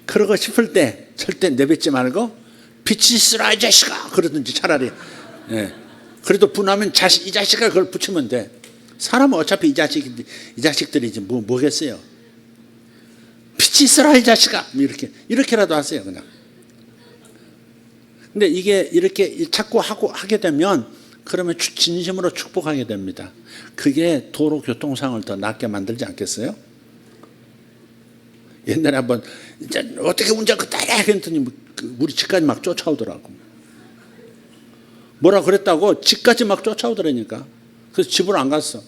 그러고 싶을 때 절대 내뱉지 말고 빛이 있으라 이 자식아 그러든지 차라리. 그래도 분하면 이 자식아 그걸 붙이면 돼. 사람은 어차피 이 자식들이지 뭐겠어요. 빛이 있으라 이 자식아 이렇게라도 하세요 그냥. 근데 이게 이렇게 자꾸 하게 되면 그러면 진심으로 축복하게 됩니다. 그게 도로 교통상을 더 낫게 만들지 않겠어요? 옛날에 한번 이제 어떻게 운전 그따라 했더니 우리 집까지 막 쫓아오더라고. 뭐라 그랬다고 집까지 막 쫓아오더라니까. 그래서 집으로 안 갔어.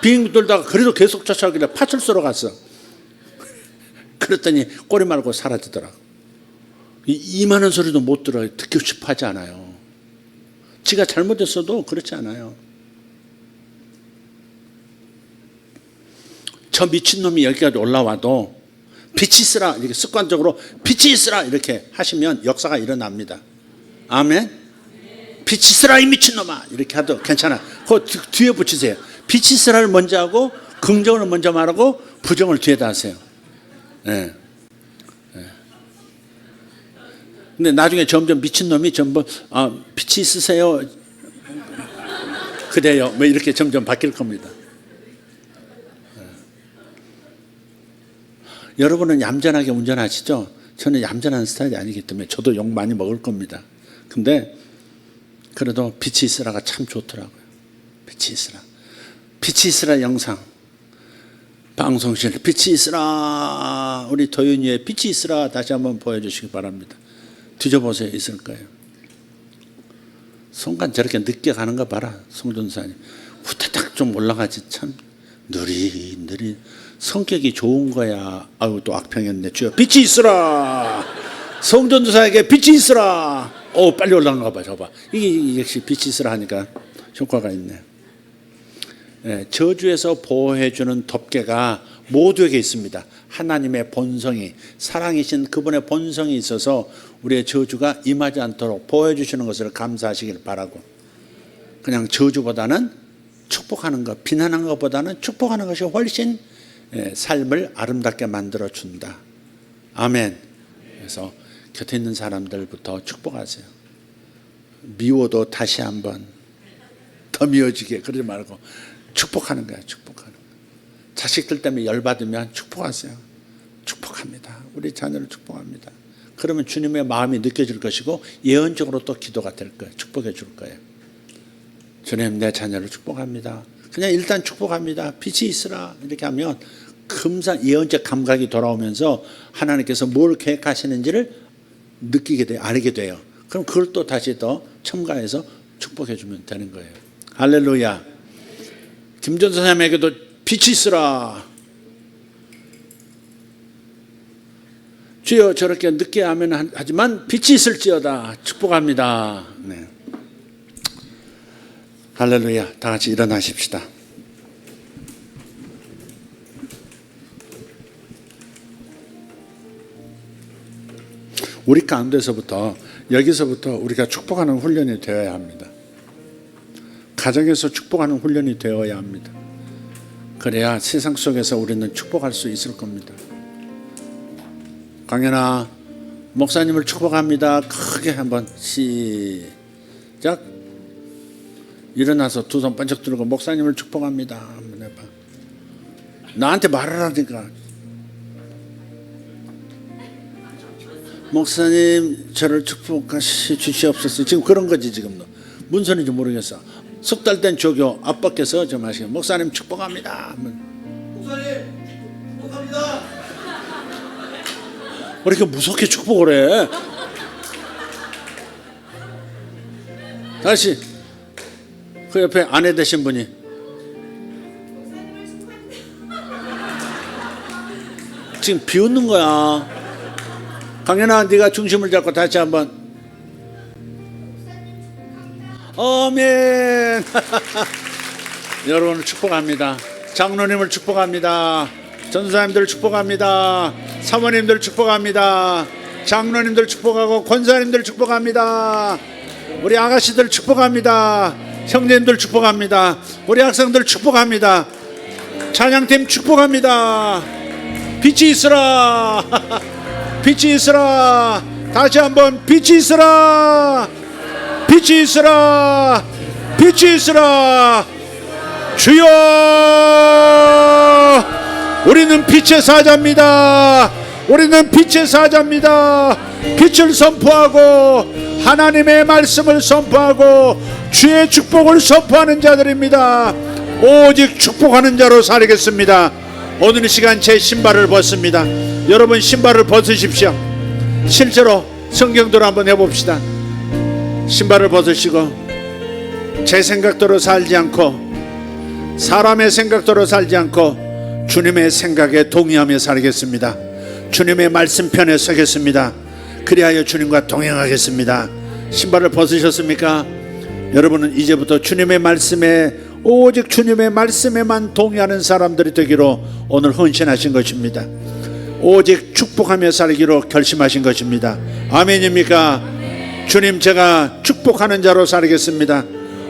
비행기 돌다가 그래도 계속 쫓아오길래 파출소로 갔어. 그랬더니 꼬리 말고 사라지더라. 이만한 소리도 못 들어요. 듣고 싶어 하지 않아요. 지가 잘못했어도 그렇지 않아요. 저 미친놈이 여기까지 올라와도 빛이 있으라 이렇게 습관적으로 빛이 있으라 이렇게 하시면 역사가 일어납니다. 아멘. 빛이 있으라 이 미친놈아 이렇게 하도 괜찮아. 그 뒤에 붙이세요. 빛이 있으라를 먼저 하고 긍정을 먼저 말하고 부정을 뒤에다 하세요. 네. 근데 나중에 점점 미친놈이 전부 빛이 있으세요 그래요 뭐 이렇게 점점 바뀔 겁니다. 여러분은 얌전하게 운전하시죠? 저는 얌전한 스타일이 아니기 때문에 저도 욕 많이 먹을 겁니다. 근데 그래도 빛이 있으라가 참 좋더라고요. 빛이 있으라. 빛이 있으라 영상 방송실 빛이 있으라 우리 도윤이의 빛이 있으라 다시 한번 보여주시기 바랍니다. 뒤져보세요. 있을 거예요. 순간 저렇게 늦게 가는 거 봐라. 송전사님 후다닥 좀 올라가지 참 느리 성격이 좋은 거야. 아유 또 악평했네. 주여 빛이 있으라. 성전도사에게 빛이 있으라. 빨리 올라간 거 봐. 저봐. 이게 역시 빛이 있으라 하니까 효과가 있네. 저주에서 보호해주는 덮개가 모두에게 있습니다. 하나님의 본성이 사랑이신 그분의 본성이 있어서 우리의 저주가 임하지 않도록 보호해 주시는 것을 감사하시길 바라고, 그냥 저주보다는 축복하는 것, 비난하는 것보다는 축복하는 것이 훨씬 삶을 아름답게 만들어 준다. 아멘. 그래서 곁에 있는 사람들부터 축복하세요. 미워도 다시 한번 더 미워지게 그러지 말고 축복하는 거야. 축복하는 거. 자식들 때문에 열받으면 축복하세요. 축복합니다. 우리 자녀를 축복합니다. 그러면 주님의 마음이 느껴질 것이고 예언적으로 또 기도가 될 거예요. 축복해 줄 거예요. 주님, 내 자녀를 축복합니다. 그냥 일단 축복합니다. 빛이 있으라 이렇게 하면 금방 예언적 감각이 돌아오면서 하나님께서 뭘 계획하시는지를 느끼게 돼요. 알게 돼요. 그럼 그걸 또 다시 더 첨가해서 축복해 주면 되는 거예요. 할렐루야. 김전선 사님에게도 빛이 있으라. 주여, 저렇게 늦게 하면 하지만 빛이 있을지어다. 축복합니다. 네. 할렐루야. 다 같이 일어나십시다. 우리 가운데서부터, 여기서부터 우리가 축복하는 훈련이 되어야 합니다. 가정에서 축복하는 훈련이 되어야 합니다. 그래야 세상 속에서 우리는 축복할 수 있을 겁니다. 강연아, 목사님을 축복합니다. 크게 한번 시작. 일어나서 두 손 번쩍 들고 목사님을 축복합니다. 한번 해봐. 나한테 말을 하니까. 목사님, 저를 축복하시 주시옵소서. 지금 그런 거지. 지금 무슨 소리인지 모르겠어. 석 달 된 조교 아빠께서 좀 하시고 목사님 축복합니다. 목사님 축복합니다. 왜 이렇게 무섭게 축복을 해? 다시. 그 옆에 아내 되신 분이 지금 비웃는 거야. 강연아, 네가 중심을 잡고 다시 한번. 아멘. 여러분을 축복합니다. 장로님을 축복합니다. 전사님들 축복합니다. 사모님들 축복합니다. 장로님들 축복하고 권사님들 축복합니다. 우리 아가씨들 축복합니다. 형제님들 축복합니다. 우리 학생들 축복합니다. 찬양팀 축복합니다. 빛이 있으라. 빛이 있으라. 다시 한번 빛이 있으라. 빛이 있으라. 빛이 있으라. 주여, 우리는 빛의 사자입니다. 우리는 빛의 사자입니다. 빛을 선포하고 하나님의 말씀을 선포하고 주의 축복을 선포하는 자들입니다. 오직 축복하는 자로 살겠습니다. 오늘 이 시간 제 신발을 벗습니다. 여러분 신발을 벗으십시오. 실제로 성경대로 한번 해봅시다. 신발을 벗으시고 제 생각대로 살지 않고 사람의 생각대로 살지 않고 주님의 생각에 동의하며 살겠습니다. 주님의 말씀편에 서겠습니다. 그리하여 주님과 동행하겠습니다. 신발을 벗으셨습니까? 여러분은 이제부터 주님의 말씀에, 오직 주님의 말씀에만 동의하는 사람들이 되기로 오늘 헌신하신 것입니다. 오직 축복하며 살기로 결심하신 것입니다. 아멘입니까? 주님, 제가 축복하는 자로 살겠습니다.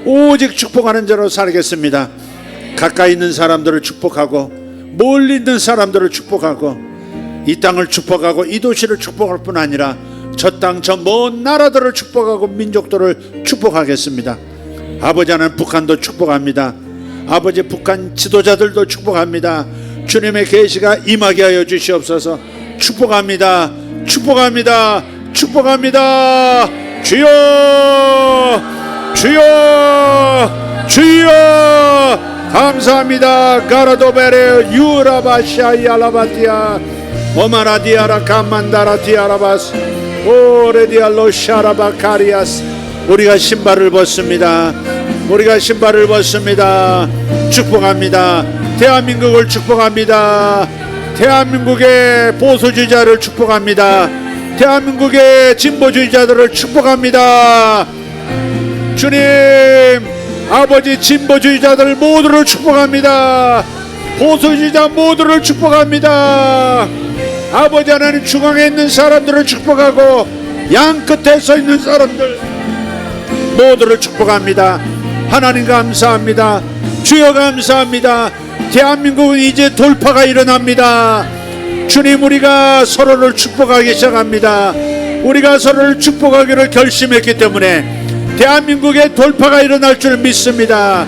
오직 축복하는 자로 살겠습니다. 가까이 있는 사람들을 축복하고 멀리 있는 사람들을 축복하고 이 땅을 축복하고 이 도시를 축복할 뿐 아니라 저 땅 저 먼 나라들을 축복하고 민족들을 축복하겠습니다. 아버지, 하나님 북한도 축복합니다. 아버지, 북한 지도자들도 축복합니다. 주님의 계시가 임하게 하여 주시옵소서. 축복합니다. 축복합니다. 축복합니다. 주여, 주여, 주여, 감사합니다. 가라도베레 유라바샤이알라바티아 오마라디아라 감만다라티아라바스 오레디알로 샤라바카리아스. 우리가 신발을 벗습니다. 우리가 신발을 벗습니다. 축복합니다. 대한민국을 축복합니다. 대한민국의 보수주의자를 축복합니다. 대한민국의 진보주의자들을 축복합니다. 주님, 아버지, 진보주의자들 모두를 축복합니다. 보수주의자 모두를 축복합니다. 아버지 하나님, 중앙에 있는 사람들을 축복하고 양 끝에 서 있는 사람들 모두를 축복합니다. 하나님 감사합니다. 주여 감사합니다. 대한민국은 이제 돌파가 일어납니다. 주님, 우리가 서로를 축복하기 시작합니다. 우리가 서로를 축복하기를 결심했기 때문에 대한민국의 돌파가 일어날 줄 믿습니다.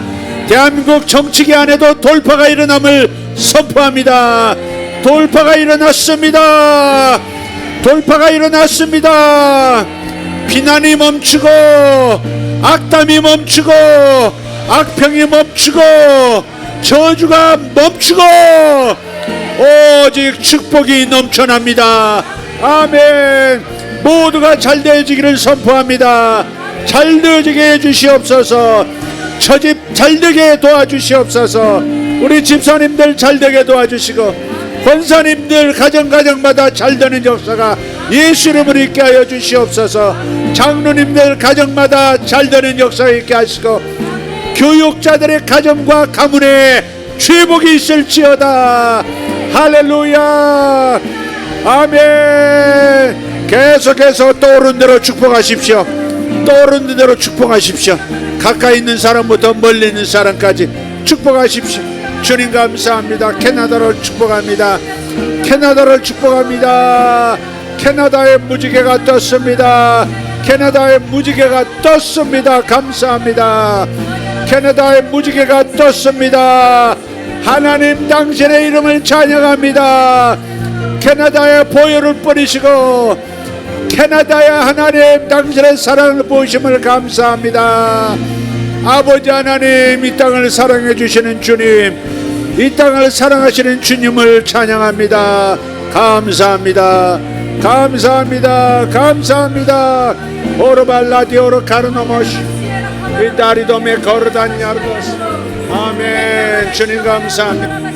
대한민국 정치계 안에도 돌파가 일어남을 선포합니다. 돌파가 일어났습니다. 돌파가 일어났습니다. 비난이 멈추고 악담이 멈추고 악평이 멈추고 저주가 멈추고 오직 축복이 넘쳐납니다. 아멘. 모두가 잘 되어지기를 선포합니다. 잘 되어지게 해주시옵소서. 처집 잘 되게 도와주시옵소서. 우리 집사님들 잘 되게 도와주시고 권사님들 가정마다 잘 되는 역사가 예수 이름으로 있게 하여 주시옵소서. 장로님들 가정마다 잘 되는 역사가 있게 하시고 교육자들의 가정과 가문에 축복이 있을지어다. 할렐루야. 아멘. 계속해서 떠오른 대로 축복하십시오. 떠오른 대로 축복하십시오. 가까이 있는 사람부터 멀리 있는 사람까지 축복하십시오. 주님 감사합니다. 캐나다를 축복합니다. 캐나다를 축복합니다. 캐나다의 무지개가 떴습니다. 캐나다의 무지개가 떴습니다. 감사합니다. 캐나다의 무지개가 떴습니다. 하나님 당신의 이름을 찬양합니다. 캐나다의 보혈을 뿌리시고 캐나다의 하나님 당신의 사랑을 보이심을 감사합니다. 아버지 하나님, 이 땅을 사랑해 주시는 주님, 이 땅을 사랑하시는 주님을 찬양합니다. 감사합니다. 감사합니다. 감사합니다. 오르발라디오로 가르노모시 이다리도메 거르다니아르도스. 아멘. 주님 감사합니다.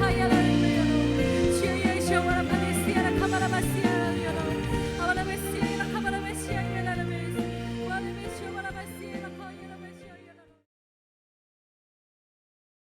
Hallelujah.